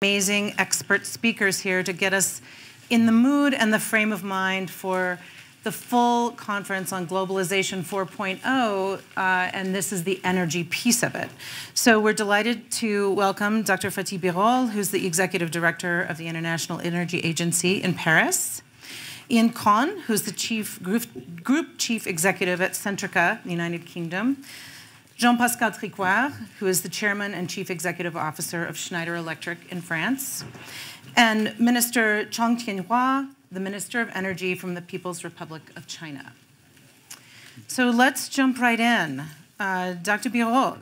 Amazing expert speakers here to get us in the mood and the frame of mind for the full conference on Globalization 4.0, and this is the energy piece of it. So we're delighted to welcome Dr. Fatih Birol, who's the Executive Director of the International Energy Agency in Paris, Iain Conn, who's the Group Chief Executive at Centrica, the United Kingdom, Jean-Pascal Tricoire, who is the Chairman and Chief Executive Officer of Schneider Electric in France, and Minister Jianhua, the Minister of Energy from the People's Republic of China. So let's jump right in. Dr. Birol,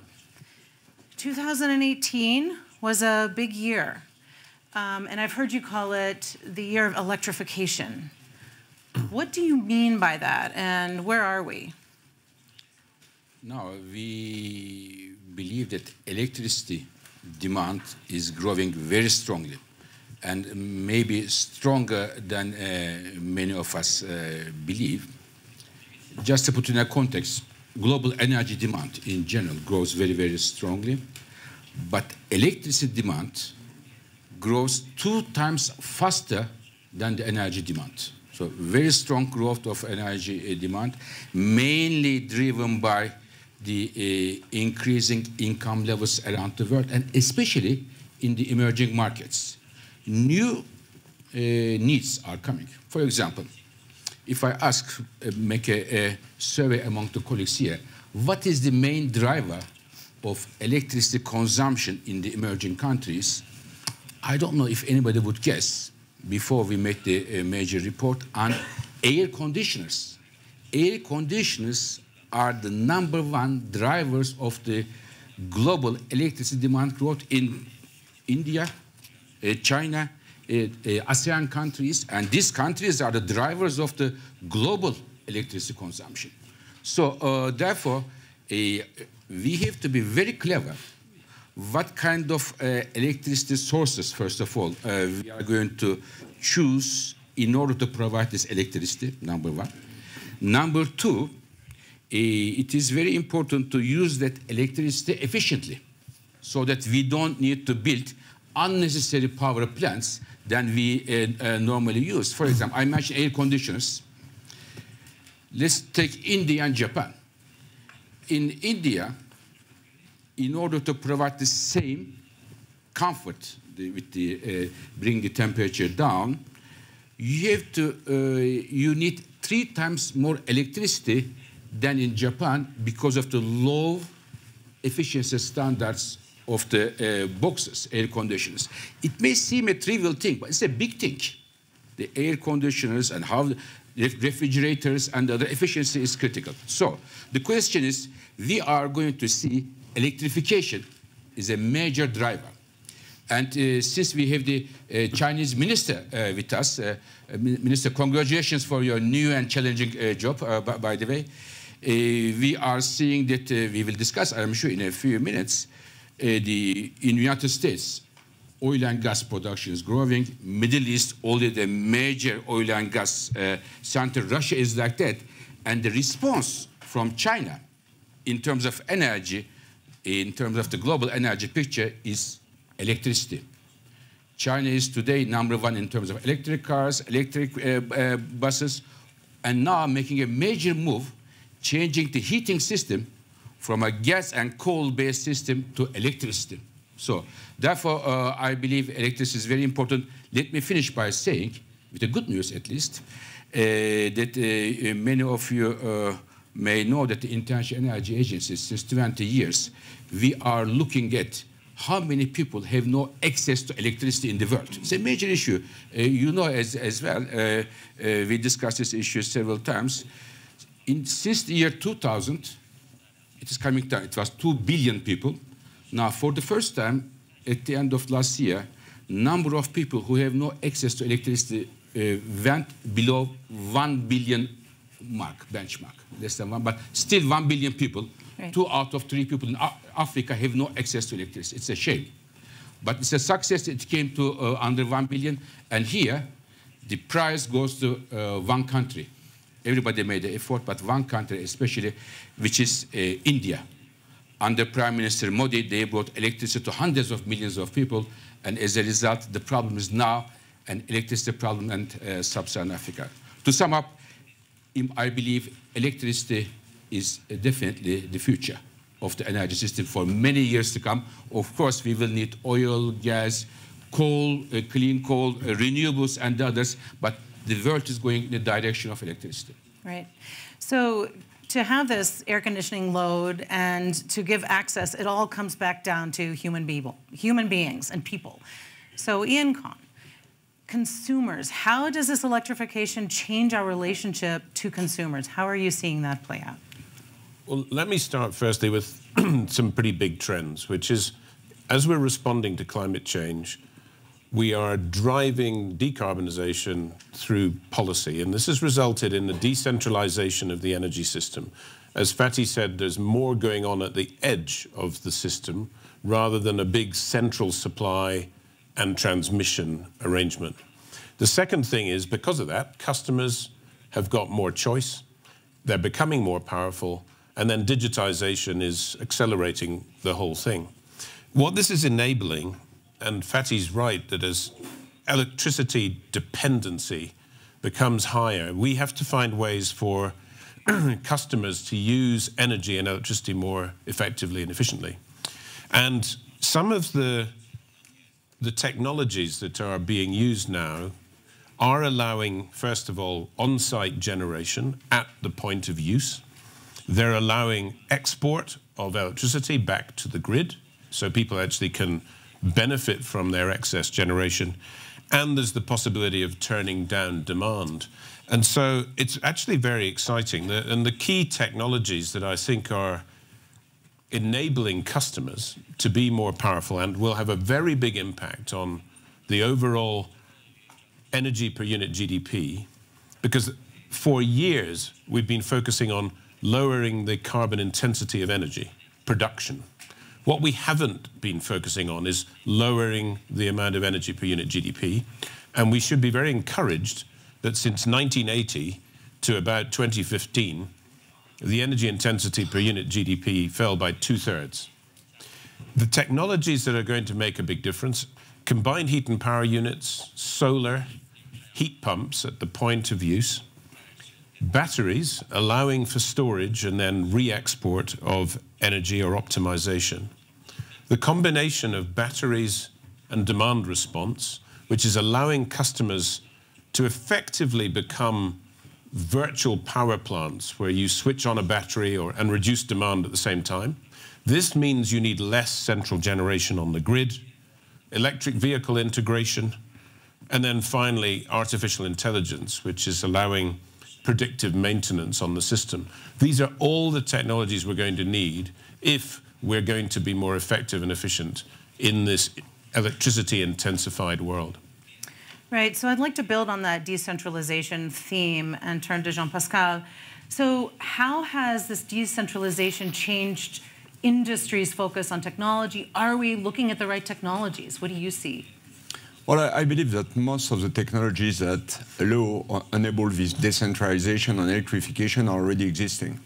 2018 was a big year, and I've heard you call it the Year of Electrification. What do you mean by that, and where are we? Now, we believe that electricity demand is growing very strongly, and maybe stronger than many of us believe. Just to put in a context, global energy demand in general grows very, very strongly, but electricity demand grows 2 times faster than the energy demand. So very strong growth of energy demand, mainly driven by the increasing income levels around the world, and especially in the emerging markets. New needs are coming. For example, if I make a survey among the colleagues here, what is the main driver of electricity consumption in the emerging countries? I don't know if anybody would guess before we made the major report on air conditioners. Air conditioners are the #1 drivers of the global electricity demand growth in India, China, ASEAN countries, and these countries are the drivers of the global electricity consumption. So therefore, we have to be very clever what kind of electricity sources, first of all, we are going to choose in order to provide this electricity, #1. #2, it is very important to use that electricity efficiently so that we don't need to build unnecessary power plants than we normally use. For example, I mentioned air conditioners. Let's take India and Japan. In India, in order to provide the same comfort bring the temperature down, you need 3 times more electricity than in Japan because of the low efficiency standards of the boxes, air conditioners. It may seem a trivial thing, but it's a big thing. The air conditioners and how the refrigerators and the efficiency is critical. So the question is, we are going to see electrification is a major driver. And since we have the Chinese minister with us, Minister, congratulations for your new and challenging job, by the way. We are seeing that we will discuss, I'm sure, in a few minutes, in the United States, oil and gas production is growing. Middle East, already the major oil and gas center. Russia is like that. And the response from China in terms of energy, in terms of the global energy picture, is electricity. China is today #1 in terms of electric cars, electric buses, and now making a major move, changing the heating system from a gas and coal-based system to electricity. So therefore, I believe electricity is very important. Let me finish by saying, with the good news at least, that many of you may know that the International Energy Agency, since 20 years, we are looking at how many people have no access to electricity in the world. It's a major issue. You know as well, we discussed this issue several times. Since the year 2000, it is coming down. It was 2 billion people. Now, for the first time, at the end of last year, number of people who have no access to electricity went below 1 billion benchmark, less than 1, but still 1 billion people. Right. 2 out of 3 people in Africa have no access to electricity. It's a shame. But it's a success. It came to under 1 billion. And here, the prize goes to one country. Everybody made the effort, but one country especially, which is India. Under Prime Minister Modi, they brought electricity to hundreds of millions of people, and as a result, the problem is now an electricity problem in sub-Saharan Africa. To sum up, I believe electricity is definitely the future of the energy system for many years to come. Of course, we will need oil, gas, coal, clean coal, renewables, and others, but the world is going in the direction of electricity. Right. So to have this air conditioning load and to give access, it all comes back down to human beings and people. So Iain, Conn, consumers, how does this electrification change our relationship to consumers? How are you seeing that play out? Well, let me start firstly with some pretty big trends, which is, as we're responding to climate change, we are driving decarbonization through policy, and this has resulted in the decentralization of the energy system. As Fatih said, there's more going on at the edge of the system rather than a big central supply and transmission arrangement. The second thing is, because of that, customers have got more choice, they're becoming more powerful, and then digitization is accelerating the whole thing. What this is enabling, and Fatih's right, that as electricity dependency becomes higher, we have to find ways for customers to use energy and electricity more effectively and efficiently. And some of the technologies that are being used now are allowing, first of all, on-site generation at the point of use. They're allowing export of electricity back to the grid, so people actually can benefit from their excess generation. And there's the possibility of turning down demand. And so it's actually very exciting. And the key technologies that I think are enabling customers to be more powerful and will have a very big impact on the overall energy per unit GDP, because for years we've been focusing on lowering the carbon intensity of energy production. What we haven't been focusing on is lowering the amount of energy per unit GDP, and we should be very encouraged that since 1980 to about 2015, the energy intensity per unit GDP fell by 2/3. The technologies that are going to make a big difference: combined heat and power units, solar, heat pumps at the point of use, batteries allowing for storage and then re-export of energy or optimization. The combination of batteries and demand response, which is allowing customers to effectively become virtual power plants where you switch on a battery and reduce demand at the same time. This means you need less central generation on the grid, electric vehicle integration, and then finally artificial intelligence, which is allowing predictive maintenance on the system. These are all the technologies we're going to need if we're going to be more effective and efficient in this electricity-intensified world. Right, so I'd like to build on that decentralization theme and turn to Jean-Pascal. So how has this decentralization changed industry's focus on technology? Are we looking at the right technologies? What do you see? Well, I believe that most of the technologies that allow or enable this decentralization and electrification are already existing.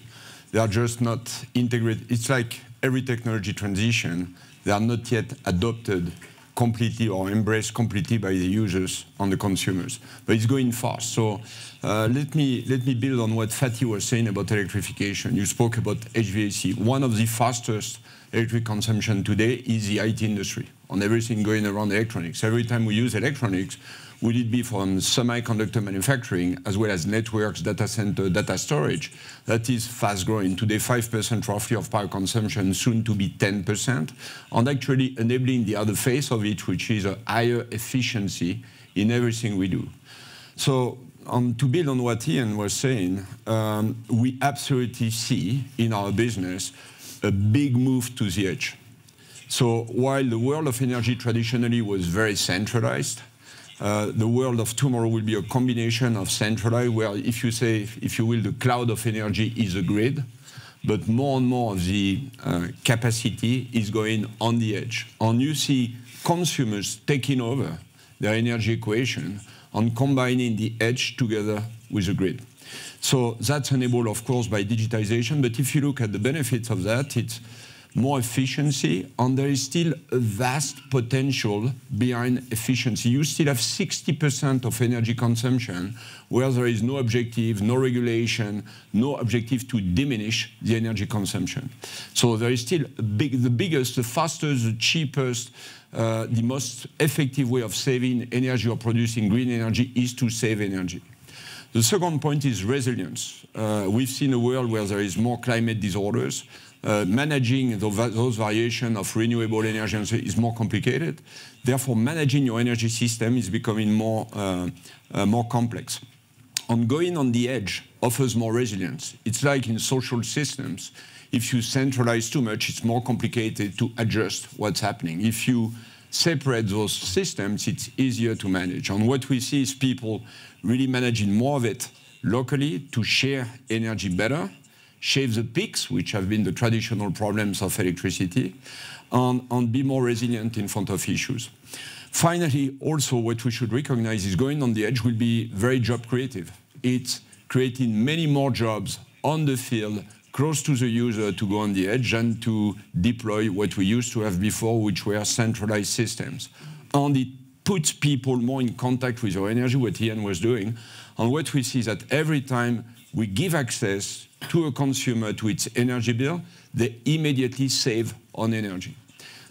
They are just not integrated. It's like every technology transition, they are not yet adopted completely or embraced completely by the users and the consumers. But it's going fast. So let me build on what Fatih was saying about electrification. You spoke about HVAC. One of the fastest electric consumption today is the IT industry, on everything going around electronics. Every time we use electronics, would it be from semiconductor manufacturing as well as networks, data center, data storage, that is fast growing. Today, 5% roughly of power consumption, soon to be 10%, and actually enabling the other face of it, which is a higher efficiency in everything we do. So to build on what Iain was saying, we absolutely see in our business a big move to the edge. So while the world of energy traditionally was very centralized, the world of tomorrow will be a combination of centralized, where if you say, if you will, the cloud of energy is a grid, but more and more of the capacity is going on the edge. And you see consumers taking over their energy equation and combining the edge together with the grid. So that's enabled, of course, by digitization. But if you look at the benefits of that, it's more efficiency, and there is still a vast potential behind efficiency. You still have 60% of energy consumption where there is no objective, no regulation, no objective to diminish the energy consumption. So there is still the biggest, the fastest, the cheapest, the most effective way of saving energy or producing green energy is to save energy. The second point is resilience. We've seen a world where there is more climate disorders. Managing those variations of renewable energy is more complicated. Therefore, managing your energy system is becoming more complex. And going on the edge offers more resilience. It's like in social systems. If you centralize too much, it's more complicated to adjust what's happening. If you separate those systems, it's easier to manage. And what we see is people really managing more of it locally to share energy better, shave the peaks, which have been the traditional problems of electricity, and be more resilient in front of issues. Finally, also what we should recognize is going on the edge will be very job creative. It's creating many more jobs on the field, close to the user to go on the edge and to deploy what we used to have before, which were centralized systems. And it puts people more in contact with your energy, what Iain was doing. And what we see is that every time we give access to a consumer to its energy bill, they immediately save on energy.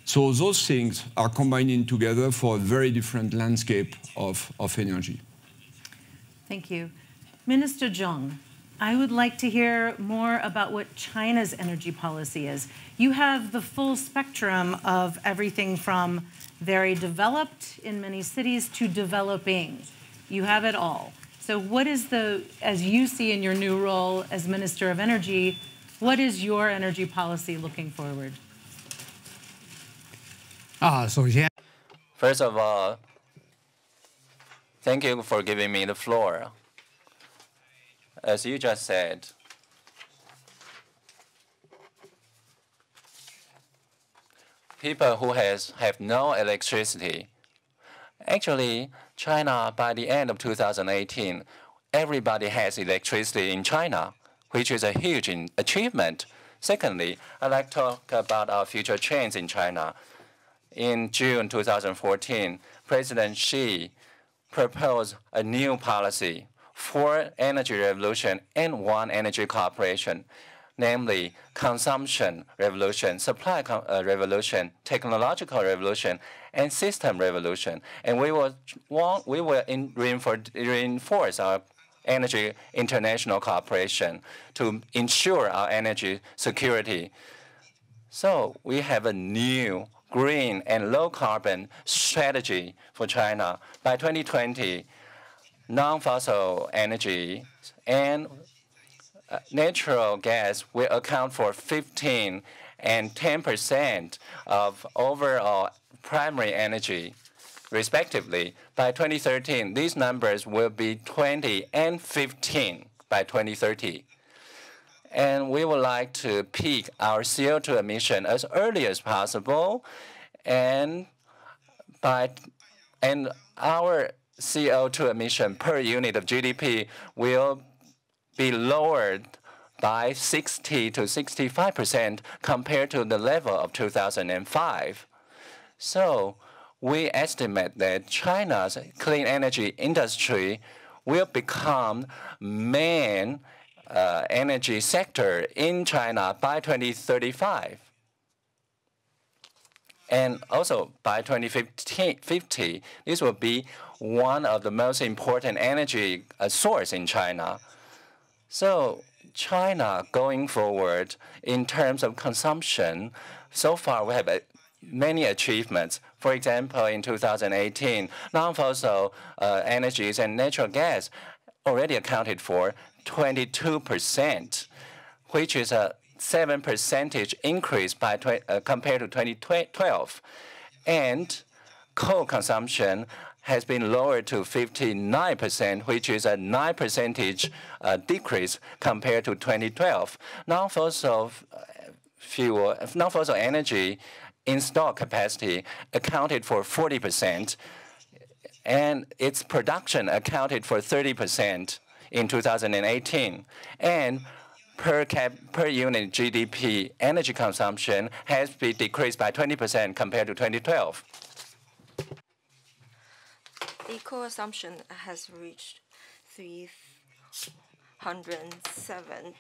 So those things are combining together for a very different landscape of energy. Thank you. Minister Zhang, I would like to hear more about what China's energy policy is. You have the full spectrum of everything from very developed in many cities to developing. You have it all. So what is as you see in your new role as Minister of Energy, what is your energy policy looking forward? First of all, thank you for giving me the floor. As you just said, people who have no electricity. Actually, China, by the end of 2018, everybody has electricity in China, which is a huge achievement. Secondly, I'd like to talk about our future trends in China. In June 2014, President Xi proposed a new policy for energy revolution and one energy cooperation, namely consumption revolution, supply revolution, technological revolution, and system revolution. And we will reinforce our energy international cooperation to ensure our energy security. So we have a new green and low carbon strategy for China. By 2020, non-fossil energy and natural gas will account for 15% and 10% of overall primary energy, respectively. By 2013, these numbers will be 20 and 15 by 2030. And we would like to peak our CO2 emission as early as possible, and our CO2 emission per unit of GDP will be lowered by 60 to 65% compared to the level of 2005. So we estimate that China's clean energy industry will become main energy sector in China by 2035. And also by 2050, this will be one of the most important energy source in China. So China going forward in terms of consumption, so far we have many achievements. For example, in 2018, non-fossil energies and natural gas already accounted for 22%, which is a 7% increase by compared to 2012. And coal consumption has been lowered to 59%, which is a 9% decrease compared to 2012. Non-fossil energy installed capacity accounted for 40%, and its production accounted for 30% in 2018. And per unit GDP energy consumption has been decreased by 20% compared to 2012. The consumption has reached 307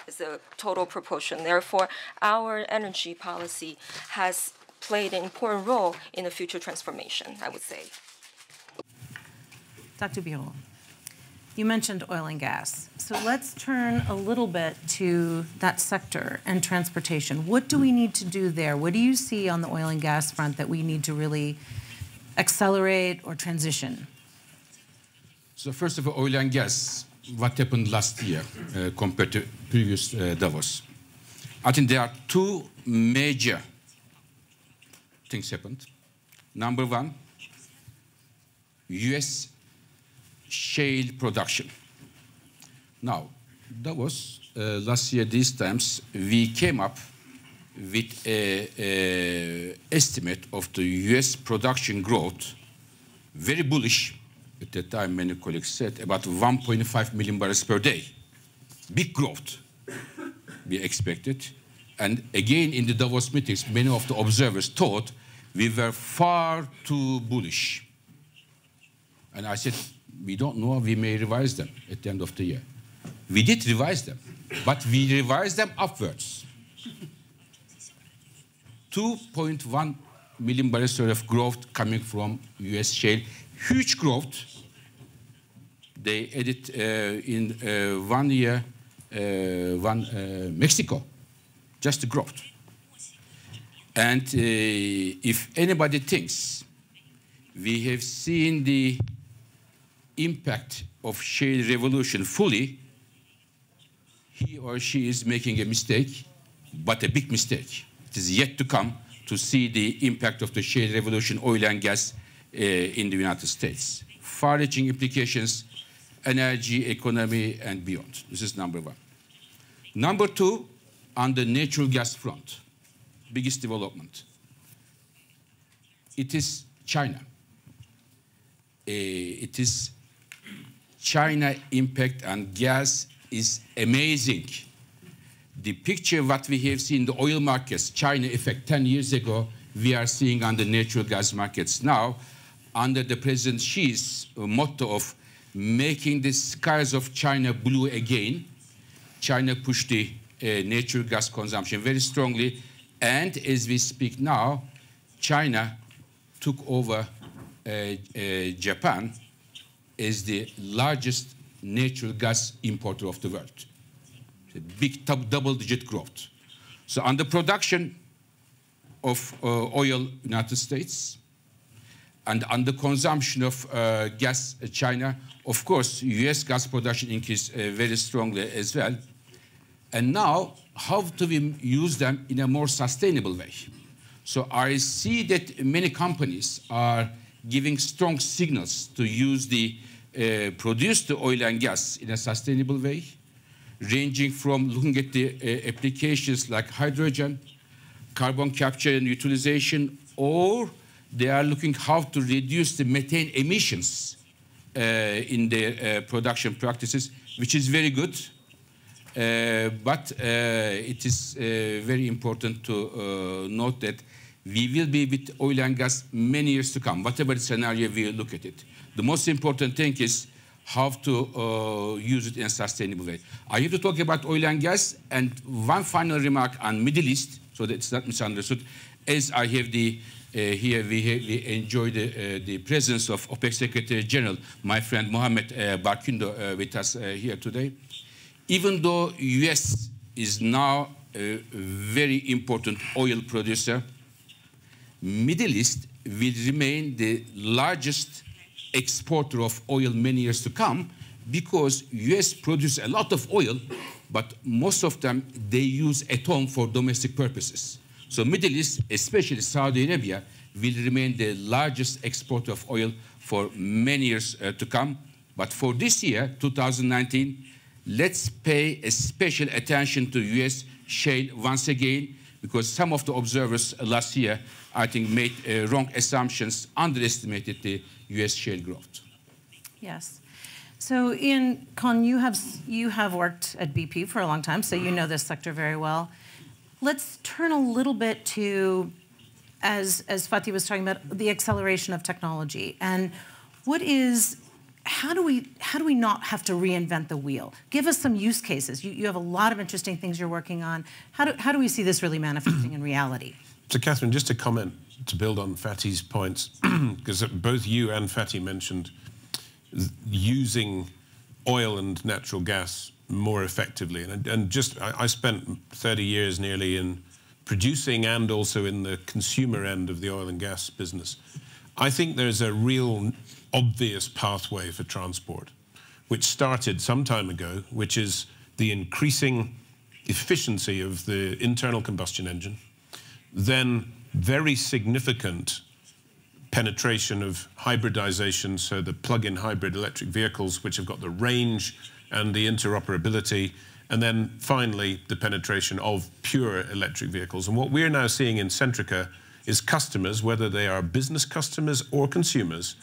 is the total proportion. Therefore, our energy policy has played an important role in the future transformation, I would say. Dr. Birol, you mentioned oil and gas. So let's turn a little bit to that sector and transportation. What do we need to do there? What do you see on the oil and gas front that we need to really accelerate or transition? So first of all, oil and gas, what happened last year compared to previous Davos? I think there are two major things happened. Number one, US shale production. Now, Davos, last year, these times, we came up with an estimate of the US production growth, very bullish. At that time, many colleagues said about 1.5 million barrels per day. Big growth we expected. And again, in the Davos meetings, many of the observers thought we were far too bullish. And I said, we don't know, we may revise them at the end of the year. We did revise them, but we revised them upwards. 2.1 million barrels of growth coming from US shale. Huge growth. They added in 1 year, Mexico, just the growth. And if anybody thinks we have seen the impact of shale revolution fully, he or she is making a mistake, but a big mistake. It is yet to come to see the impact of the shale revolution, oil and gas, in the United States. Far-reaching implications, energy, economy, and beyond. This is number one. Number two, on the natural gas front, biggest development. It is China. It is China impact on gas is amazing. The picture what we have seen in the oil markets, China effect 10 years ago, we are seeing on the natural gas markets now, under the President Xi's motto of making the skies of China blue again. China pushed the natural gas consumption very strongly. And as we speak now, China took over Japan as the largest natural gas importer of the world. It's a big double-digit growth. So on the production of oil, United States, and on the consumption of gas, China, of course, US gas production increased very strongly as well. And now, how do we use them in a more sustainable way? So I see that many companies are giving strong signals to use the produced oil and gas in a sustainable way, ranging from looking at the applications like hydrogen, carbon capture and utilization, or they are looking how to reduce the methane emissions in their production practices, which is very good. But it is very important to note that we will be with oil and gas many years to come, whatever the scenario we look at it. The most important thing is how to use it in a sustainable way. I have to talk about oil and gas, and one final remark on Middle East, so that it's not misunderstood. As I have the here we enjoy the presence of OPEC Secretary General, my friend Mohammed Barkindo, with us here today. Even though US is now a very important oil producer, Middle East will remain the largest exporter of oil many years to come, because US produces a lot of oil, but most of them they use at home for domestic purposes. So Middle East, especially Saudi Arabia, will remain the largest exporter of oil for many years to come. But for this year, 2019, let's pay a special attention to US shale once again, because some of the observers last year, I think, made wrong assumptions, underestimated the US shale growth. Yes. So, Iain, Conn, you have worked at BP for a long time, so you know this sector very well. Let's turn a little bit to, as Fatih was talking about, the acceleration of technology, and how do we not have to reinvent the wheel? Give us some use cases. You have a lot of interesting things you're working on. How do we see this really manifesting in reality? So, Katherine, just to comment, to build on Fatih's points, because both you and Fatih mentioned using oil and natural gas more effectively. And just, I spent 30 years nearly in producing and also in the consumer end of the oil and gas business. I think there's a real obvious pathway for transport, which started some time ago, which is the increasing efficiency of the internal combustion engine, then very significant penetration of hybridization, so the plug-in hybrid electric vehicles, which have got the range and the interoperability, and then finally the penetration of pure electric vehicles. And what we're now seeing in Centrica is customers, whether they are business customers or consumers,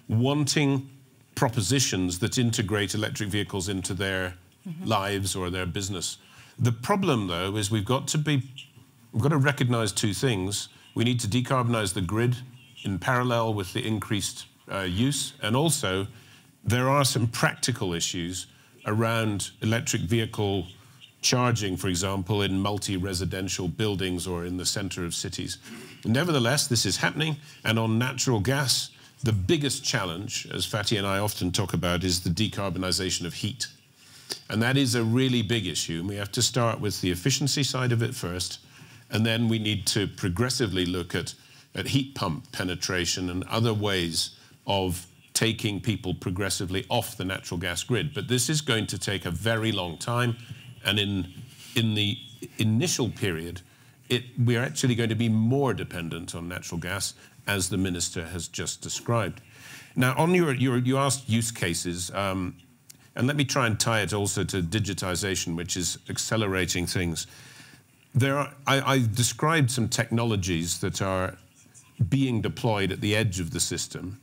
wanting propositions that integrate electric vehicles into their lives or their business. The problem, though, is we've got to recognize two things. We need to decarbonize the grid in parallel with the increased use, and also there are some practical issues around electric vehicle charging, for example, in multi-residential buildings or in the center of cities. Nevertheless, this is happening, and on natural gas, the biggest challenge, as Fatih and I often talk about, is the decarbonization of heat. And that is a really big issue, and we have to start with the efficiency side of it first, and then we need to progressively look at heat pump penetration and other ways of taking people progressively off the natural gas grid. But this is going to take a very long time, and in the initial period, we are actually going to be more dependent on natural gas, as the Minister has just described. Now, on you asked use cases, and let me try and tie it also to digitization, which is accelerating things. I described some technologies that are being deployed at the edge of the system,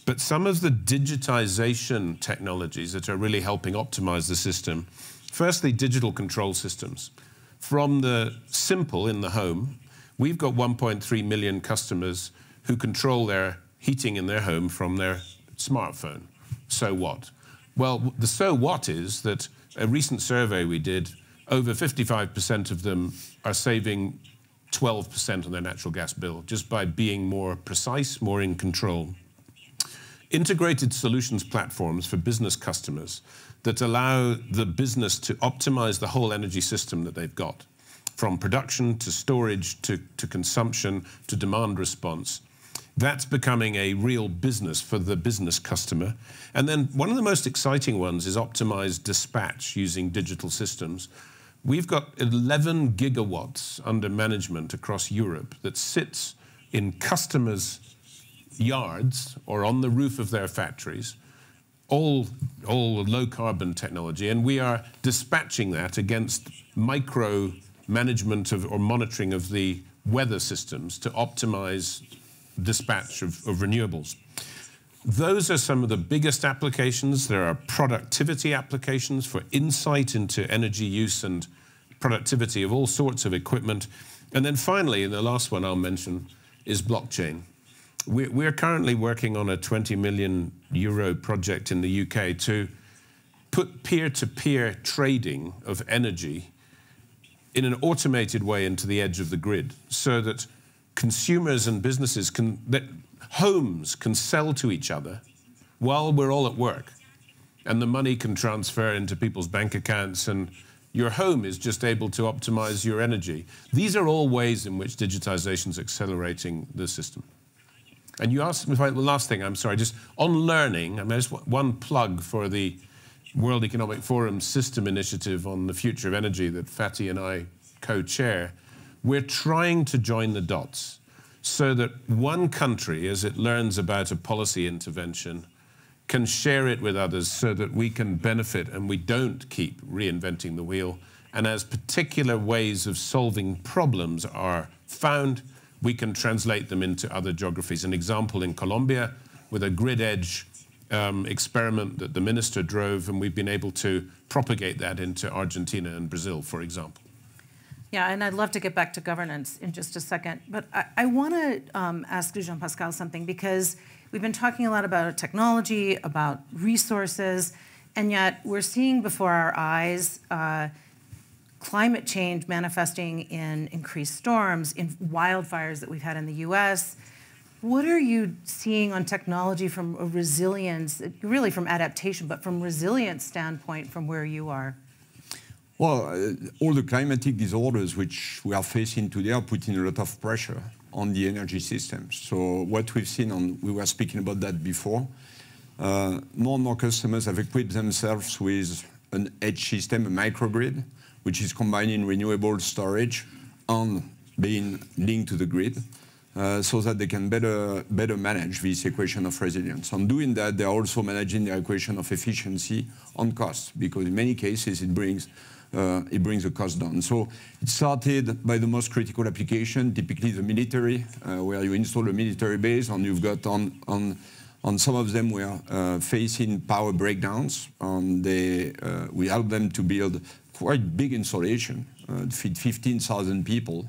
but some of the digitization technologies that are really helping optimize the system, firstly, digital control systems. From the simple in the home, we've got 1.3 million customers who control their heating in their home from their smartphone. So what? Well, the so what is that a recent survey we did, over 55% of them are saving 12% on their natural gas bill, just by being more precise, more in control. Integrated solutions platforms for business customers that allow the business to optimize the whole energy system that they've got, from production to storage to consumption to demand response. That's becoming a real business for the business customer. And then one of the most exciting ones is optimized dispatch using digital systems. We've got 11 gigawatts under management across Europe that sits in customers' yards or on the roof of their factories, all low carbon technology, and we are dispatching that against micro management or monitoring of the weather systems to optimize dispatch of renewables. Those are some of the biggest applications. There are productivity applications for insight into energy use and productivity of all sorts of equipment. And then finally, the last one I'll mention is blockchain. We're currently working on a 20 million euro project in the UK to put peer-to-peer trading of energy in an automated way into the edge of the grid, so that consumers and businesses homes can sell to each other while we're all at work, and the money can transfer into people's bank accounts, and your home is just able to optimize your energy. These are all ways in which digitization is accelerating the system. And you asked me, the last thing, I'm sorry, just on learning, I mean, just one plug for the World Economic Forum System Initiative on the Future of Energy that Fatih and I co-chair. We're trying to join the dots so that one country, as it learns about a policy intervention, can share it with others so that we can benefit and we don't keep reinventing the wheel. And as particular ways of solving problems are found, we can translate them into other geographies. An example in Colombia with a grid edge experiment that the minister drove, and we've been able to propagate that into Argentina and Brazil, for example. Yeah, and I'd love to get back to governance in just a second. But I want to ask Jean-Pascal something, because we've been talking a lot about technology, about resources, and yet we're seeing before our eyes climate change manifesting in increased storms, in wildfires that we've had in the US. What are you seeing on technology from a resilience, really from adaptation, but from resilience standpoint from where you are? Well, all the climatic disorders which we are facing today are putting a lot of pressure on the energy system. So what we've seen, we were speaking about that before, more and more customers have equipped themselves with an edge system, a microgrid, which is combining renewable storage and being linked to the grid, so that they can better manage this equation of resilience. On doing that, they're also managing the equation of efficiency on cost, because in many cases it brings the cost down. So it started by the most critical application, typically the military, where you install a military base, and you've got on some of them we are facing power breakdowns, and we help them to build quite big installation, feed 15,000 people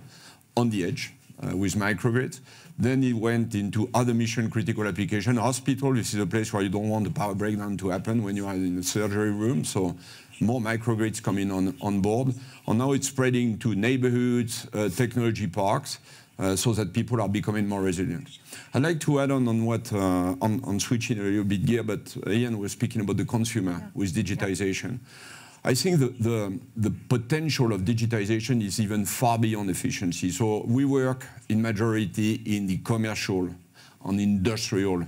on the edge with microgrids. Then it went into other mission-critical application. Hospital, this is a place where you don't want the power breakdown to happen when you are in the surgery room, so more microgrids coming on board. And now it's spreading to neighborhoods, technology parks, so that people are becoming more resilient. I'd like to add on what, on switching a little bit gear, but Iain was speaking about the consumer with digitization. I think the potential of digitization is even far beyond efficiency. So we work in majority in the commercial and industrial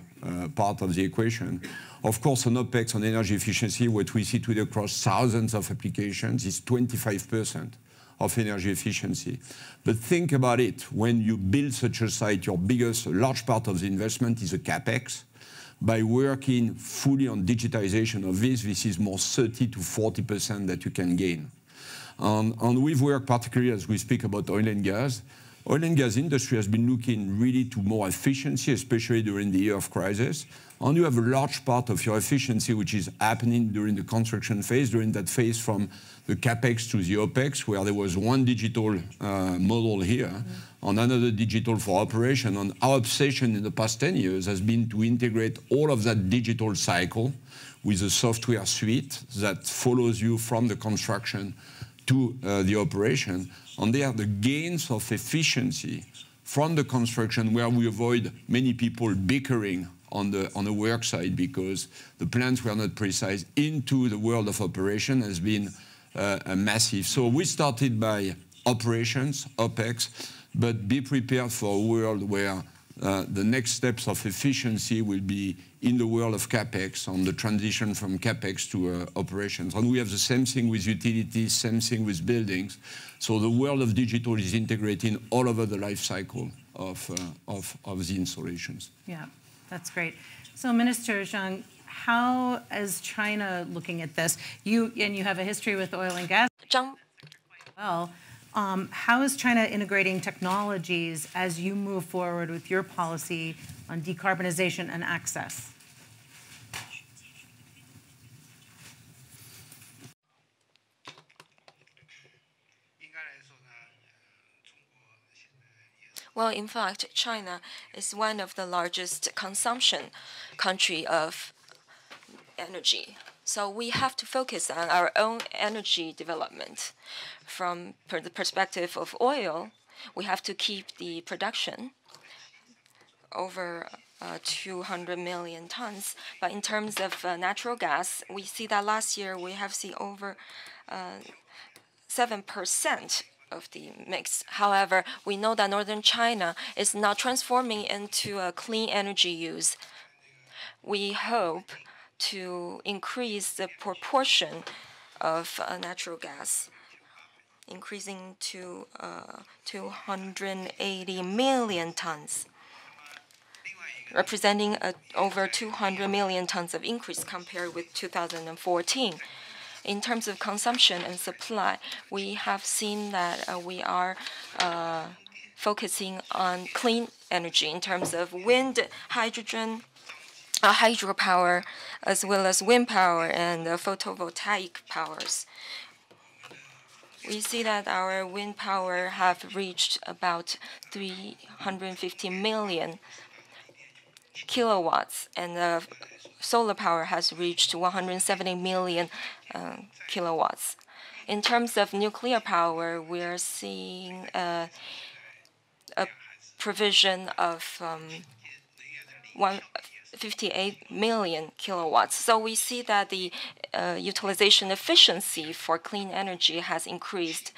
part of the equation. Of course, on OPEX, on energy efficiency, what we see today across thousands of applications is 25% of energy efficiency. But think about it, when you build such a site, your large part of the investment is a CapEx. By working fully on digitization of this is more 30 to 40% that you can gain. And we've worked particularly as we speak about oil and gas. Oil and gas industry has been looking really to more efficiency, especially during the year of crisis. And you have a large part of your efficiency which is happening during the construction phase, during that phase from the CapEx to the OPEX, where there was one digital model here, and another digital for operation. And our obsession in the past 10 years has been to integrate all of that digital cycle with a software suite that follows you from the construction to the operation. And there are the gains of efficiency from the construction, where we avoid many people bickering on the work side because the plans were not precise, into the world of operation has been massive. So we started by operations, OPEX, but be prepared for a world where the next steps of efficiency will be in the world of CapEx, on the transition from CapEx to operations. And we have the same thing with utilities, same thing with buildings. So the world of digital is integrating all over the life cycle of the installations. Yeah, that's great. So Minister Zhang, how is China looking at this? You have a history with oil and gas. Zhang. Well, how is China integrating technologies as you move forward with your policy on decarbonization and access? Well, in fact, China is one of the largest consumption country of energy. So we have to focus on our own energy development. From the perspective of oil, we have to keep the production over 200 million tons. But in terms of natural gas, we see that last year we have seen over 7% of the mix. However, we know that northern China is now transforming into a clean energy use. We hope to increase the proportion of natural gas, increasing to 280 million tons, representing over 200 million tons of increase compared with 2014. In terms of consumption and supply, we have seen that we are focusing on clean energy in terms of wind, hydrogen, hydropower, as well as wind power and photovoltaic powers. We see that our wind power have reached about 350 million kilowatts, and solar power has reached 170 million kilowatts. In terms of nuclear power, we are seeing a provision of 158 million kilowatts. So we see that the utilization efficiency for clean energy has increased.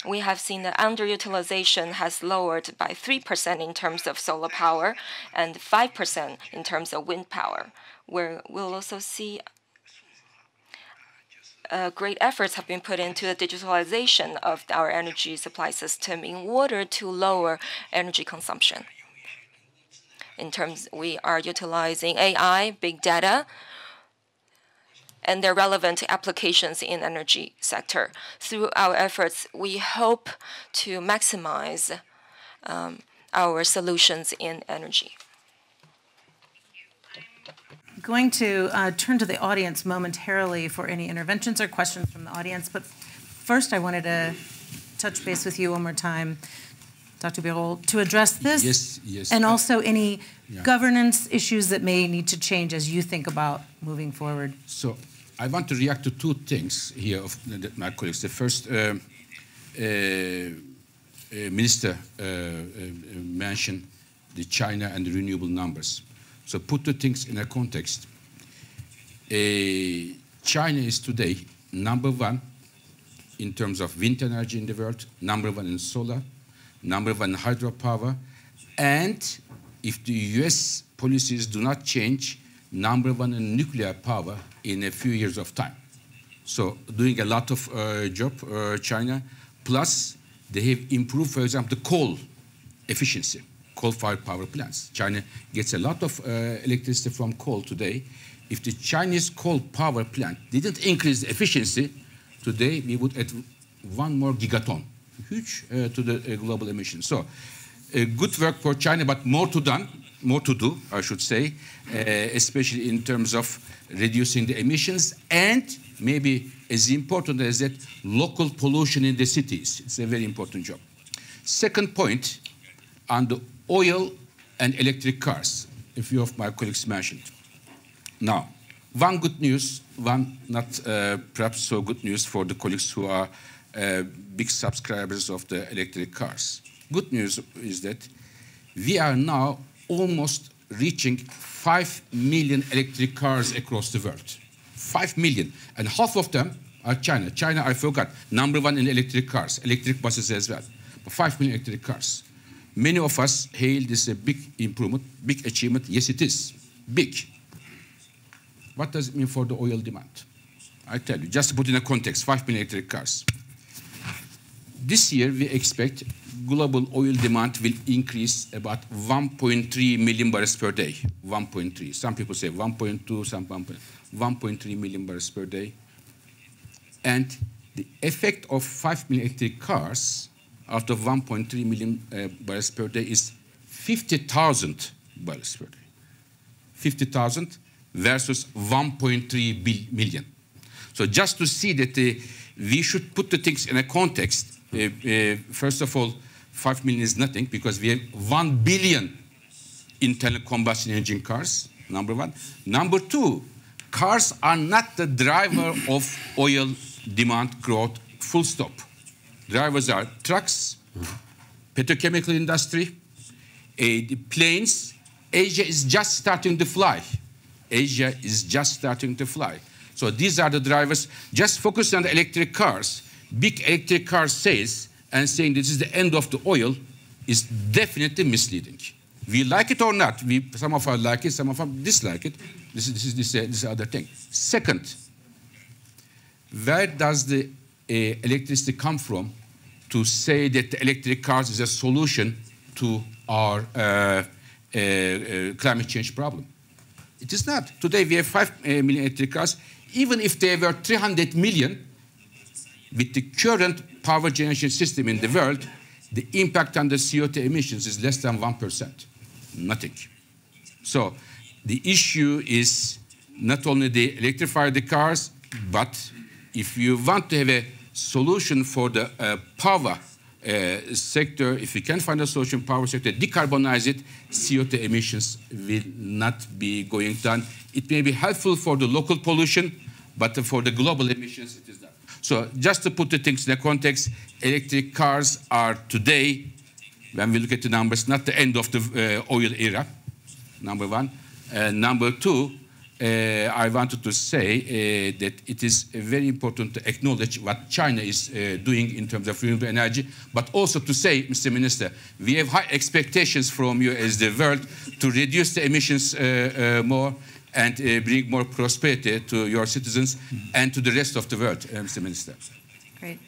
We have seen the underutilization has lowered by 3% in terms of solar power and 5% in terms of wind power, where we'll also see great efforts have been put into the digitalization of our energy supply system in order to lower energy consumption. In terms, we are utilizing AI, big data, and their relevant applications in energy sector. Through our efforts, we hope to maximize our solutions in energy. I'm going to turn to the audience momentarily for any interventions or questions from the audience, but first I wanted to touch base with you one more time, Dr. Birol, to address this, yes. And also any governance issues that may need to change as you think about moving forward. So I want to react to two things here of my colleagues. The first, Minister mentioned the China and the renewable numbers. So put the things in a context. China is today #1 in terms of wind energy in the world, #1 in solar, #1 in hydropower, and if the US policies do not change, #1 in nuclear power in a few years of time. So doing a lot of job, China, plus they have improved, for example, the coal efficiency, coal-fired power plants. China gets a lot of electricity from coal today. If the Chinese coal power plant didn't increase the efficiency, today we would add 1 more gigaton, huge to the global emissions. So good work for China, but more to do, I should say, especially in terms of reducing the emissions, and maybe as important as that, local pollution in the cities. It's a very important job. Second point, on the oil and electric cars, a few of my colleagues mentioned. Now, one good news, one not perhaps so good news for the colleagues who are big subscribers of the electric cars. Good news is that we are now almost reaching 5 million electric cars across the world. 5 million, and half of them are China. China, I forgot, #1 in electric cars, electric buses as well. But 5 million electric cars. Many of us hail this a big improvement, big achievement. Yes, it is, big. What does it mean for the oil demand? I tell you, just to put in a context, 5 million electric cars. This year, we expect global oil demand will increase about 1.3 million barrels per day. 1.3. Some people say 1.2, some 1.3 million barrels per day. And the effect of 5 million electric cars out of 1.3 million barrels per day is 50,000 barrels per day. 50,000 versus 1.3 million. So just to see that we should put the things in a context. First of all, 5 million is nothing because we have 1 billion internal combustion engine cars, #1. #2, cars are not the driver of oil demand growth, full stop. Drivers are trucks, petrochemical industry, the planes. Asia is just starting to fly. Asia is just starting to fly. So these are the drivers. Just focus on the electric cars. Big electric car sales and saying this is the end of the oil is definitely misleading. We like it or not. Some of us like it, some of us dislike it. This is other thing. Second, where does the electricity come from to say that the electric cars is a solution to our climate change problem? It is not. Today we have 5 million electric cars. Even if there were 300 million, with the current power generation system in the world, the impact on the CO2 emissions is less than 1%. Nothing. So the issue is not only the electrify the cars, but if you want to have a solution for the power sector, if we can find a solution power sector, decarbonize it, CO2 emissions will not be going down. It may be helpful for the local pollution, but for the global emissions, it is not. So just to put the things in the context, electric cars are today, when we look at the numbers, not the end of the oil era, number one. Number two, I wanted to say that it is very important to acknowledge what China is doing in terms of renewable energy, but also to say, Mr. Minister, we have high expectations from you as the world to reduce the emissions more and bring more prosperity to your citizens and to the rest of the world, Mr. Minister. Great.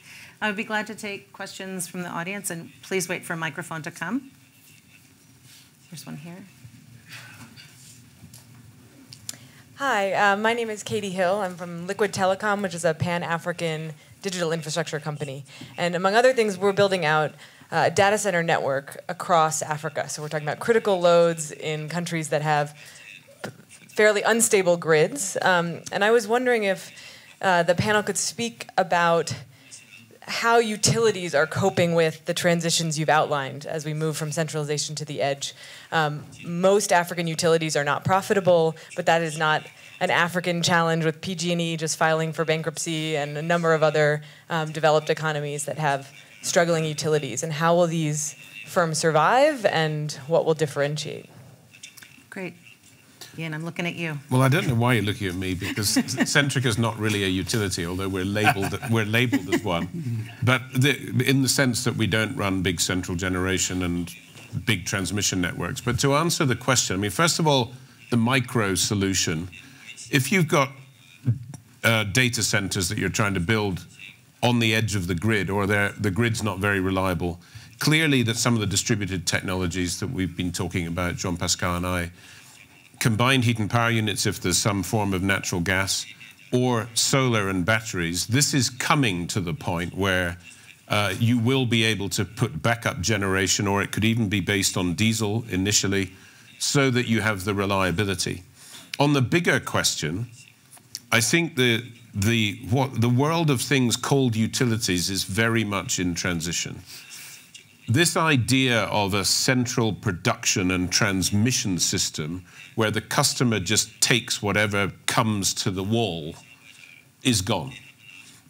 I would be glad to take questions from the audience, and please wait for a microphone to come. There's one here. Hi, my name is Katie Hill. I'm from Liquid Telecom, which is a Pan-African digital infrastructure company. And among other things, we're building out a data center network across Africa. So we're talking about critical loads in countries that have fairly unstable grids. And I was wondering if the panel could speak about how utilities are coping with the transitions you've outlined as we move from centralization to the edge. Most African utilities are not profitable, but that is not an African challenge with PG&E just filing for bankruptcy and a number of other developed economies that have struggling utilities. And how will these firms survive, and what will differentiate? Great. Iain, I'm looking at you. Well, I don't know why you're looking at me, because Centrica is not really a utility, although we're labelled as one. But in the sense that we don't run big central generation and big transmission networks. But to answer the question, I mean, first of all, the micro solution. If you've got data centers that you're trying to build on the edge of the grid, or the grid's not very reliable, clearly that some of the distributed technologies that we've been talking about, Jean-Pascal and I, combined heat and power units if there's some form of natural gas, or solar and batteries, this is coming to the point where you will be able to put backup generation, or it could even be based on diesel initially, so that you have the reliability. On the bigger question, I think the world of things called utilities is very much in transition. This idea of a central production and transmission system where the customer just takes whatever comes to the wall is gone.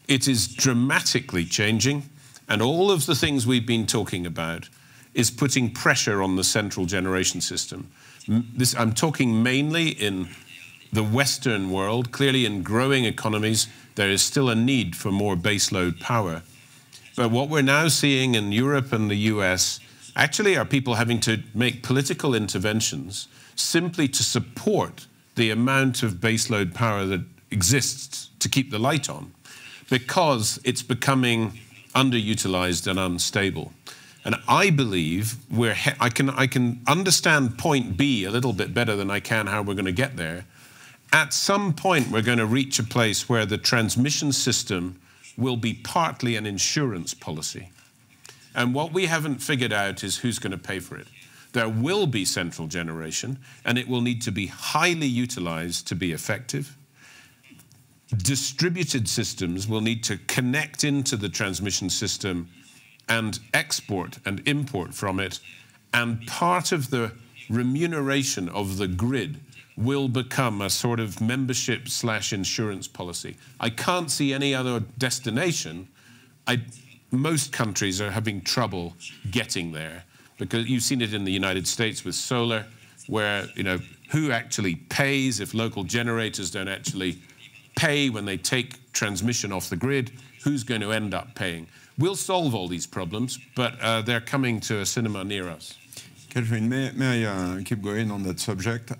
It is dramatically changing, and all of the things we've been talking about is putting pressure on the central generation system. I'm talking mainly in the Western world. Clearly in growing economies, there is still a need for more baseload power. But what we're now seeing in Europe and the US actually are people having to make political interventions simply to support the amount of baseload power that exists to keep the light on, because it's becoming underutilized and unstable. And I believe I can understand point B a little bit better than I can how we're going to get there. At some point, we're going to reach a place where the transmission system will be partly an insurance policy. And what we haven't figured out is who's going to pay for it. There will be central generation, and it will need to be highly utilized to be effective. Distributed systems will need to connect into the transmission system and export and import from it. And part of the remuneration of the grid will become a sort of membership/insurance policy. I can't see any other destination. Most countries are having trouble getting there, because you've seen it in the United States with solar, where, you know, who actually pays if local generators don't actually pay when they take transmission off the grid? Who's going to end up paying? We'll solve all these problems, but they're coming to a cinema near us. Katherine, may I keep going on that subject?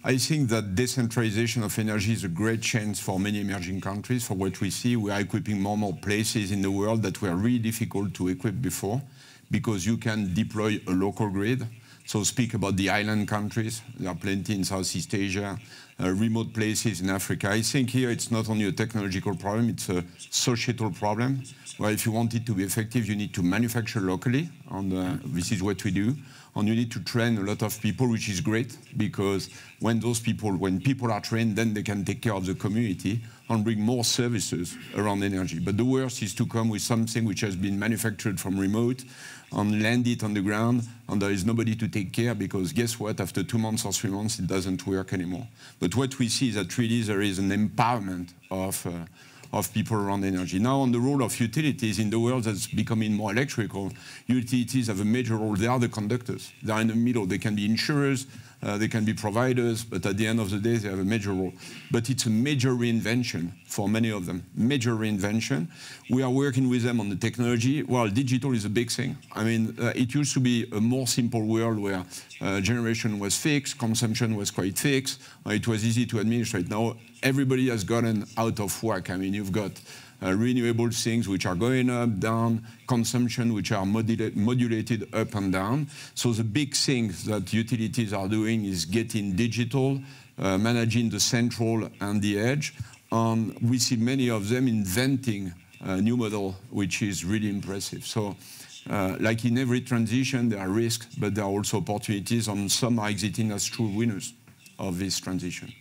I think that decentralization of energy is a great chance for many emerging countries. For what we see, we are equipping more and more places in the world that were really difficult to equip before, because you can deploy a local grid. So speak about the island countries. There are plenty in Southeast Asia, remote places in Africa. I think here it's not only a technological problem, it's a societal problem, where if you want it to be effective, you need to manufacture locally, and this is what we do. And you need to train a lot of people, which is great, because when people are trained, then they can take care of the community and bring more services around energy. But the worst is to come with something which has been manufactured from remote and land it on the ground, and there is nobody to take care, because guess what? After 2 months or 3 months, it doesn't work anymore. But what we see is that really there is an empowerment of people around energy. Now, on the role of utilities in the world that's becoming more electrical, utilities have a major role. They are the conductors. They are in the middle. They can be insurers, they can be providers, but at the end of the day, they have a major role. But it's a major reinvention for many of them, major reinvention. We are working with them on the technology. Well, digital is a big thing. I mean, it used to be a more simple world where generation was fixed, consumption was quite fixed, it was easy to administrate. Now, everybody has gotten out of whack. I mean, you've got renewable things which are going up, down, consumption which are modulated up and down. So the big things that utilities are doing is getting digital, managing the central and the edge. We see many of them inventing a new model, which is really impressive. So like in every transition, there are risks, but there are also opportunities, and some are exiting as true winners of this transition.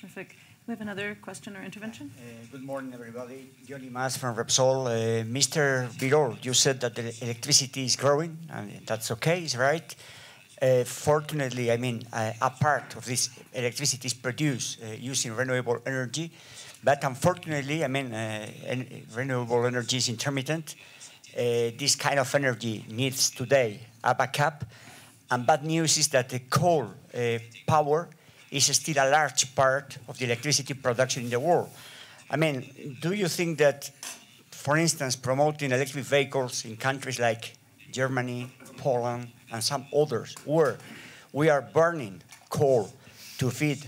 Terrific. We have another question or intervention. Good morning, everybody. Johnny Mas from Repsol. Mr. Birol, you said that the electricity is growing, and that's okay, it's right. Fortunately, I mean, a part of this electricity is produced using renewable energy, but unfortunately, I mean, renewable energy is intermittent. This kind of energy needs today a backup, and bad news is that the coal power is still a large part of the electricity production in the world. I mean, do you think that, for instance, promoting electric vehicles in countries like Germany, Poland, and some others, where we are burning coal to feed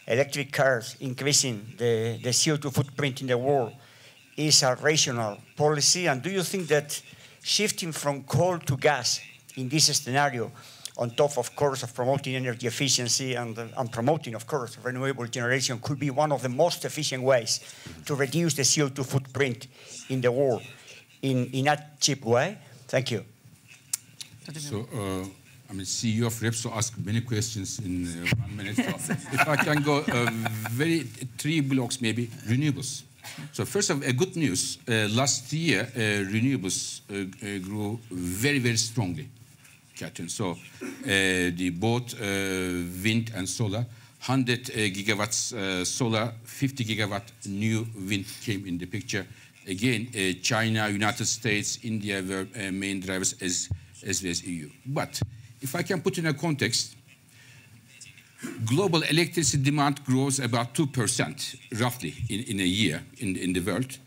electric cars, increasing the CO2 footprint in the world, is a rational policy? And do you think that shifting from coal to gas in this scenario, on top, of course, of promoting energy efficiency and promoting, of course, renewable generation, could be one of the most efficient ways to reduce the CO2 footprint in the world in a cheap way? Thank you. So, I mean, CEO of Repsol asked many questions in 1 minute. So if I can go three blocks, maybe, renewables. So first of all, good news. Last year, renewables grew very, very strongly. Katherine. So both wind and solar, 100 gigawatts solar, 50 gigawatt new wind came in the picture. Again, China, United States, India were main drivers as well as EU. But if I can put in a context, global electricity demand grows about 2% roughly in a year in the world.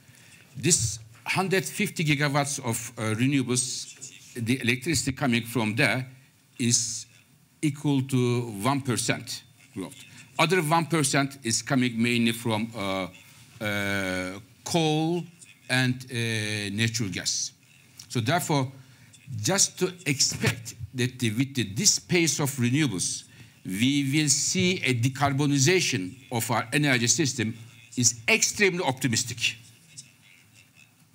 This 150 gigawatts of renewables, the electricity coming from there is equal to 1% growth. Other 1% is coming mainly from coal and natural gas. So therefore, just to expect that with this pace of renewables, we will see a decarbonization of our energy system is extremely optimistic.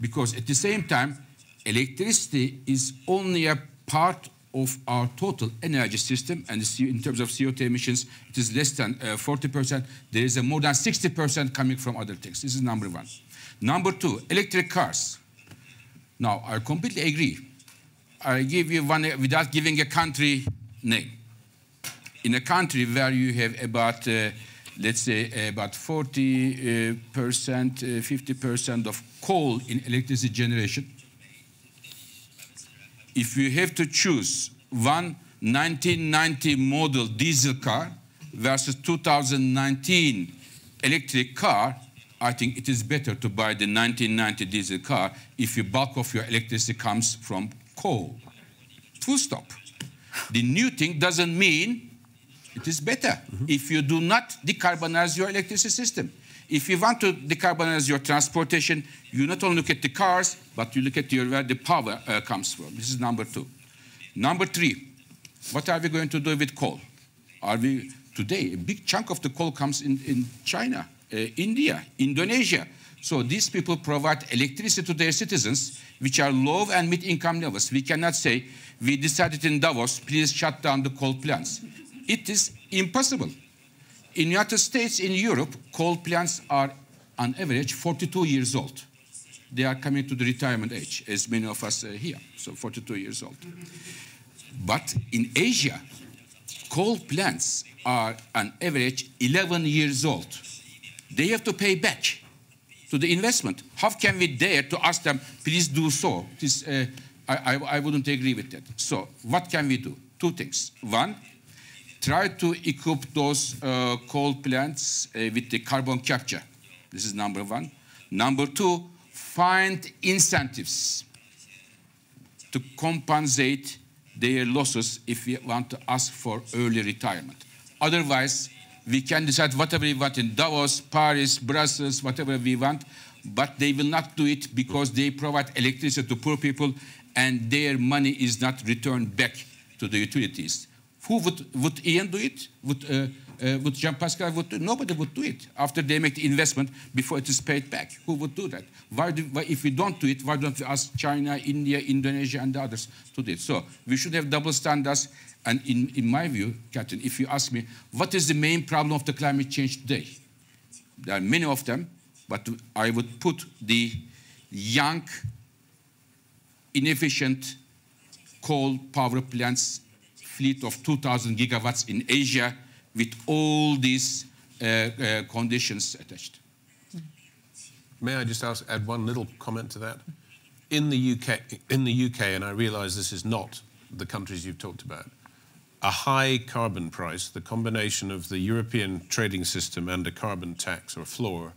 Because at the same time, electricity is only a part of our total energy system, and in terms of CO2 emissions, it is less than 40%. There is more than 60% coming from other things. This is number one. Number two, electric cars. Now, I completely agree. I give you one without giving a country name. In a country where you have about, let's say, about 40%, 50% of coal in electricity generation, if you have to choose one 1990 model diesel car versus 2019 electric car, I think it is better to buy the 1990 diesel car if your bulk of your electricity comes from coal. Full stop. The new thing doesn't mean it is better if you do not decarbonize your electricity system. If you want to decarbonize your transportation, you not only look at the cars, but you look at where the power comes from. This is number two. Number three, what are we going to do with coal? Today, a big chunk of the coal comes in China. India, Indonesia. So these people provide electricity to their citizens, which are low and mid-income levels. We cannot say, we decided in Davos, please shut down the coal plants. It is impossible. In the United States, in Europe, coal plants are on average 42 years old. They are coming to the retirement age, as many of us here, so 42 years old. But in Asia, coal plants are on average 11 years old. They have to pay back to the investment. How can we dare to ask them, please do so? This, I wouldn't agree with that. So what can we do? Two things. One, try to equip those coal plants with the carbon capture. This is number one. Number two, find incentives to compensate their losses if we want to ask for early retirement. Otherwise, we can decide whatever we want in Davos, Paris, Brussels, whatever we want, but they will not do it because they provide electricity to poor people and their money is not returned back to the utilities. Who would Iain do it? Would Jean-Pascal would do it? Nobody would do it after they make the investment before it is paid back. Who would do that? Why, if we don't do it, why don't we ask China, India, Indonesia, and the others to do it? So we should have double standards. And in my view, Katherine, if you ask me, what is the main problem of the climate change today? There are many of them, but I would put the young, inefficient coal power plants fleet of 2,000 gigawatts in Asia with all these conditions attached. May I just add one little comment to that? In the UK, and I realize this is not the countries you've talked about, a high carbon price, the combination of the European trading system and a carbon tax or floor,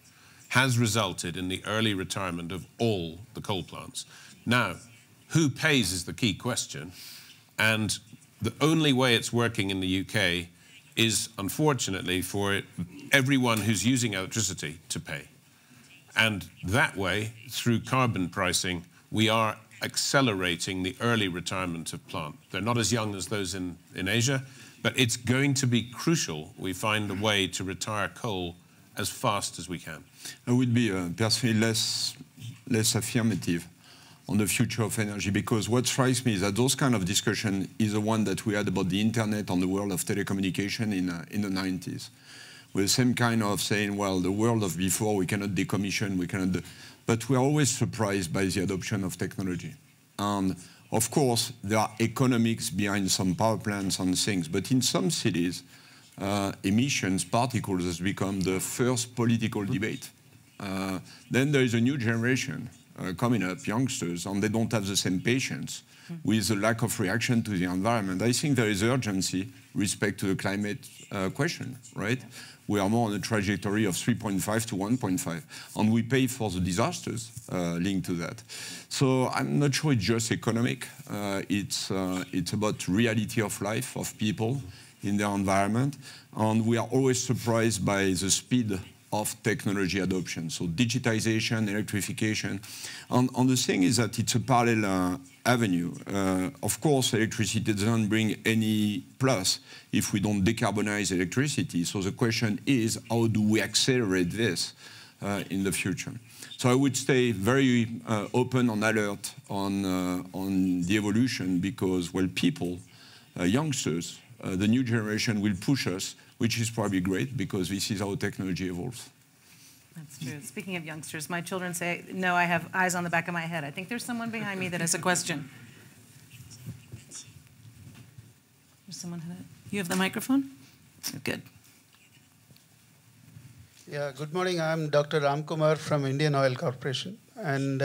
has resulted in the early retirement of all the coal plants. Now, who pays is the key question, and the only way it's working in the UK is, unfortunately, for everyone who's using electricity to pay. And that way, through carbon pricing, we are accelerating the early retirement of plant. They're not as young as those in Asia, but it's going to be crucial we find a way to retire coal as fast as we can. I would be personally less affirmative on the future of energy, because what strikes me is that those kind of discussion is the one that we had about the internet on the world of telecommunication in the 90s. With the same kind of saying, well, the world of before, we cannot decommission, we cannot do. But we're always surprised by the adoption of technology. And of course, there are economics behind some power plants and things, but in some cities, emissions, particles has become the first political debate. Then there is a new generation coming up, youngsters, and they don't have the same patience with the lack of reaction to the environment. I think there is urgency with respect to the climate question, right? We are more on a trajectory of 3.5 to 1.5, and we pay for the disasters linked to that. So I'm not sure it's just economic. It's about reality of life of people in their environment, and we are always surprised by the speed of technology adoption. So digitization, electrification. And the thing is that it's a parallel avenue. Of course, electricity doesn't bring any plus if we don't decarbonize electricity. So the question is, how do we accelerate this in the future? So I would stay very open and alert on the evolution, because, well, people, youngsters, the new generation will push us, which is probably great, because this is how technology evolves. That's true. Speaking of youngsters, my children say, no, I have eyes on the back of my head. I think there's someone behind me that has a question. There's someone. You have the microphone? Oh, good. Yeah, good morning. I'm Dr. Ramkumar from Indian Oil Corporation. And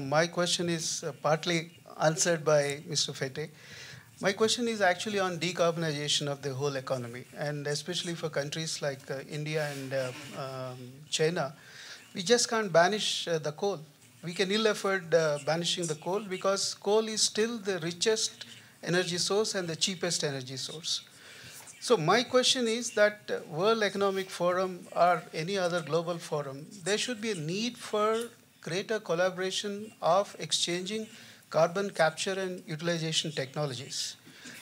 my question is partly answered by Mr. Fatih. My question is actually on decarbonization of the whole economy, and especially for countries like India and China. We just can't banish the coal. We can ill afford banishing the coal, because coal is still the richest energy source and the cheapest energy source. So my question is that World Economic Forum or any other global forum, there should be a need for greater collaboration of exchanging carbon capture and utilization technologies.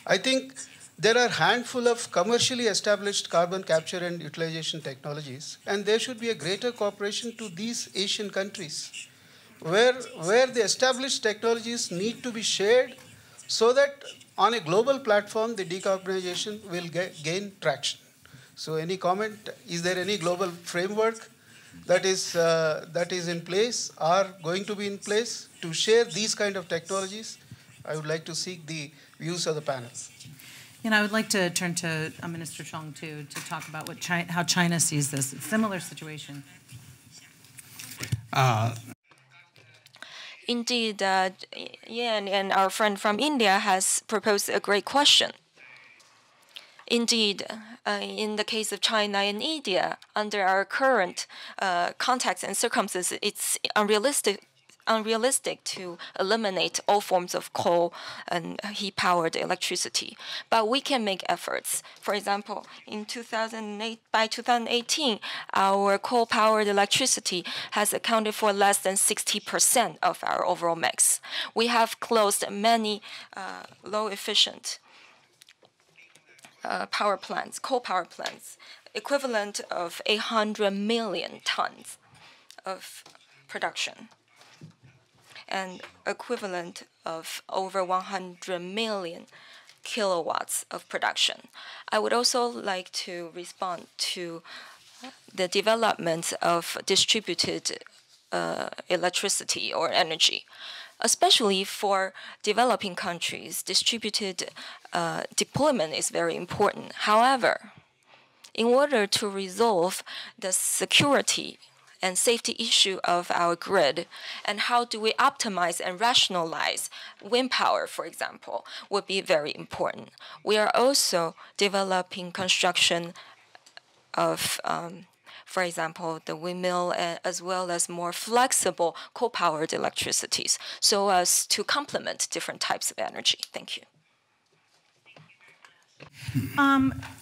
I think there are a handful of commercially established carbon capture and utilization technologies, and there should be a greater cooperation to these Asian countries, where the established technologies need to be shared so that on a global platform, the decarbonization will gain traction. So any comment? Is there any global framework that is in place, are going to be in place to share these kind of technologies? I would like to seek the views of the panel. I would like to turn to Minister Zhang to talk about how China sees this similar situation. Indeed, Iain and our friend from India has proposed a great question. Indeed, in the case of China and India, under our current context and circumstances, it's unrealistic to eliminate all forms of coal and heat-powered electricity. But we can make efforts. For example, by 2018, our coal-powered electricity has accounted for less than 60% of our overall mix. We have closed many low-efficient coal power plants, equivalent of 800 million tons of production, and equivalent of over 100 million kilowatts of production. I would also like to respond to the development of distributed electricity or energy. Especially for developing countries, distributed deployment is very important. However, in order to resolve the security and safety issue of our grid, and how do we optimize and rationalize wind power, for example, would be very important. We are also developing construction of for example, the windmill, as well as more flexible coal-powered electricities, so as to complement different types of energy. Thank you.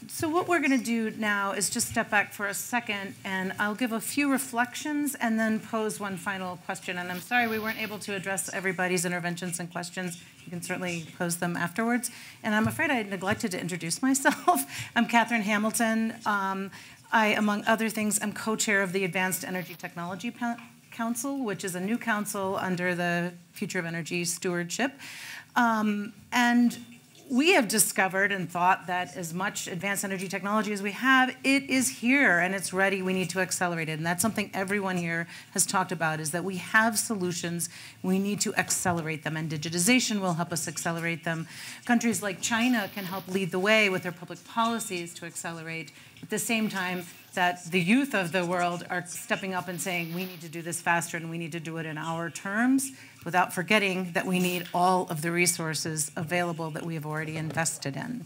So what we're going to do now is just step back for a second, and I'll give a few reflections and then pose one final question. And I'm sorry we weren't able to address everybody's interventions and questions. You can certainly pose them afterwards. And I'm afraid I neglected to introduce myself. I'm Katherine Hamilton. I, among other things, am co-chair of the Advanced Energy Technology Council, which is a new council under the Future of Energy Stewardship. And we have discovered and thought that as much advanced energy technology as we have, it is here and it's ready. We need to accelerate it. And that's something everyone here has talked about, is that we have solutions. We need to accelerate them, and digitization will help us accelerate them. Countries like China can help lead the way with their public policies to accelerate. At the same time, that the youth of the world are stepping up and saying, we need to do this faster and we need to do it in our terms, without forgetting that we need all of the resources available that we have already invested in.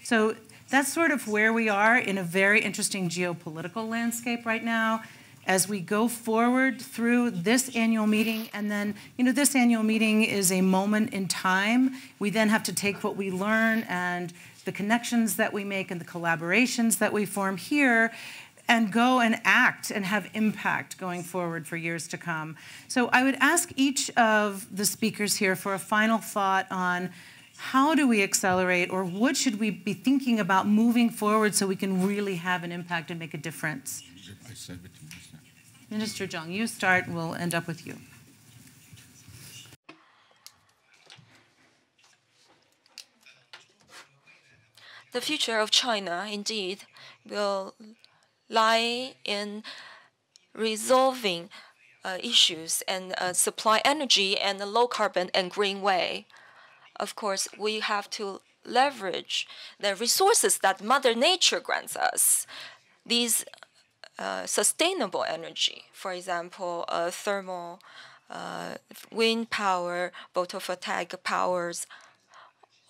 So that's sort of where we are in a very interesting geopolitical landscape right now. As we go forward through this annual meeting, and then, this annual meeting is a moment in time. We then have to take what we learn and the connections that we make and the collaborations that we form here and go and act and have impact going forward for years to come. So I would ask each of the speakers here for a final thought on how do we accelerate, or what should we be thinking about moving forward so we can really have an impact and make a difference? Minister Zhang, you start, and we'll end up with you. The future of China, indeed, will lie in resolving issues and supply energy in a low carbon and green way. Of course, we have to leverage the resources that Mother Nature grants us. These sustainable energy, for example, thermal, wind power, photovoltaic powers,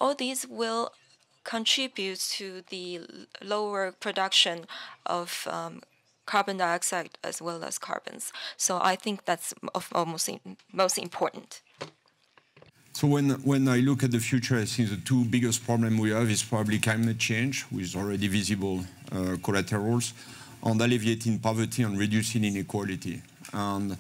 all these will contribute to the lower production of carbon dioxide as well as carbons. So I think that's most important. So when I look at the future, I think the two biggest problems we have is probably climate change, with already visible collaterals, and alleviating poverty and reducing inequality. And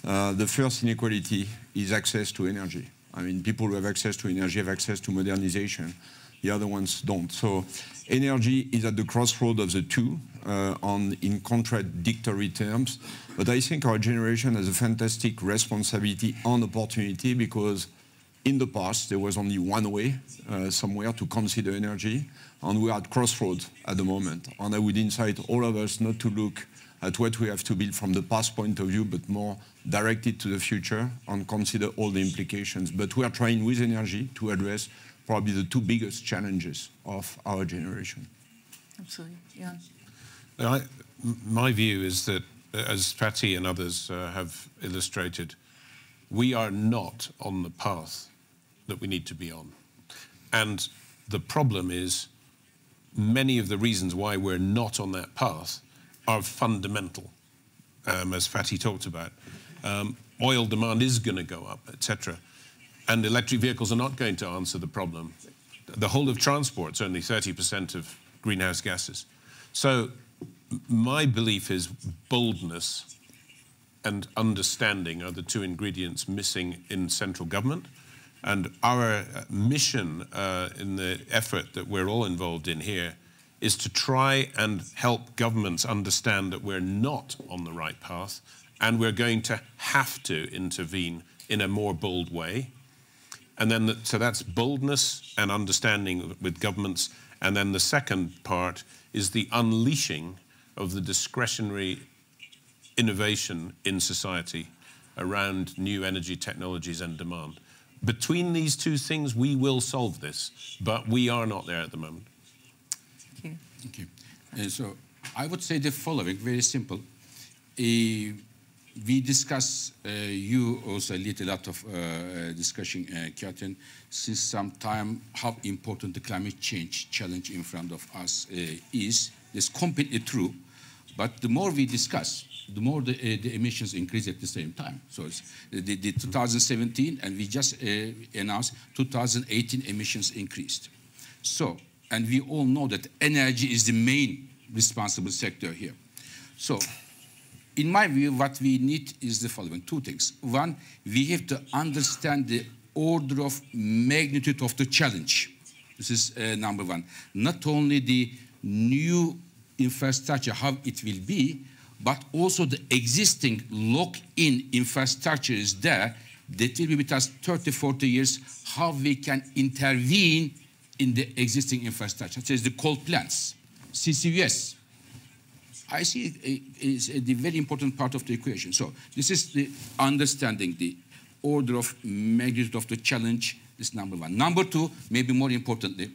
the first inequality is access to energy. I mean, people who have access to energy have access to modernization. the other ones don't. So energy is at the crossroad of the two in contradictory terms. But I think our generation has a fantastic responsibility and opportunity because in the past, there was only one way somewhere to consider energy, and we're at crossroads at the moment. And I would incite all of us not to look at what we have to build from the past point of view, but more directed to the future and consider all the implications. But we are trying with energy to address probably the two biggest challenges of our generation. Absolutely, yeah. My view is that, as Fatih and others have illustrated, we are not on the path that we need to be on. And the problem is many of the reasons why we're not on that path are fundamental, as Fatih talked about. Oil demand is going to go up, etc. And electric vehicles are not going to answer the problem. The whole of transport's only 30% of greenhouse gases. So my belief is boldness and understanding are the two ingredients missing in central government. And our mission in the effort that we're all involved in here is to try and help governments understand that we're not on the right path and we're going to have to intervene in a more bold way. And then, so that's boldness and understanding with governments. And then the second part is the unleashing of the discretionary innovation in society around new energy technologies and demand. Between these two things, we will solve this, but we are not there at the moment. Thank you. Thank you. So I would say the following, very simple. We discuss, you also lead a lot of discussion, Katherine, since some time, how important the climate change challenge in front of us is. It's completely true, but the more we discuss, the more the emissions increase at the same time. So it's the 2017, and we just announced 2018 emissions increased. So, and we all know that energy is the main responsible sector here. So, in my view, what we need is the following, two things. One, we have to understand the order of magnitude of the challenge. This is number one. Not only the new infrastructure, how it will be, but also the existing lock-in infrastructure is there that will be with us 30, 40 years, how we can intervene in the existing infrastructure, such as the coal plants, CCUS. I see it is the very important part of the equation. So this is the understanding, the order of magnitude of the challenge is number one. Number two, maybe more importantly,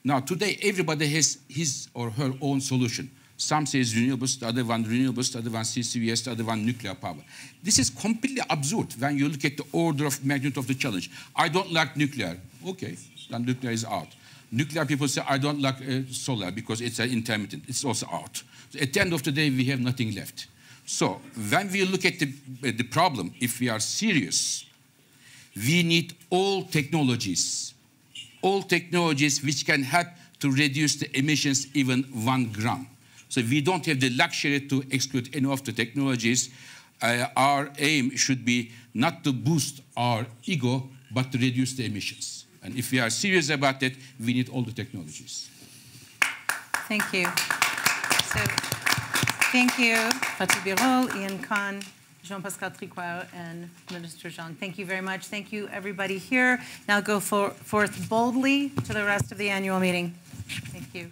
now today everybody has his or her own solution. Some say renewables, the other one renewables, the other one CCUS, the other one nuclear power. This is completely absurd when you look at the order of magnitude of the challenge. I don't like nuclear. Okay, then nuclear is out. Nuclear people say, I don't like solar because it's intermittent. It's also out. So at the end of the day, we have nothing left. So when we look at the problem, if we are serious, we need all technologies which can help to reduce the emissions even 1 gram. So we don't have the luxury to exclude any of the technologies. Our aim should be not to boost our ego, but to reduce the emissions. And if we are serious about that, we need all the technologies. Thank you. So, thank you, Fatih Birol, Iain Conn, Jean-Pascal Tricoire, and Minister Zhang. Thank you very much. Thank you, everybody here. Now go forth boldly to the rest of the annual meeting. Thank you.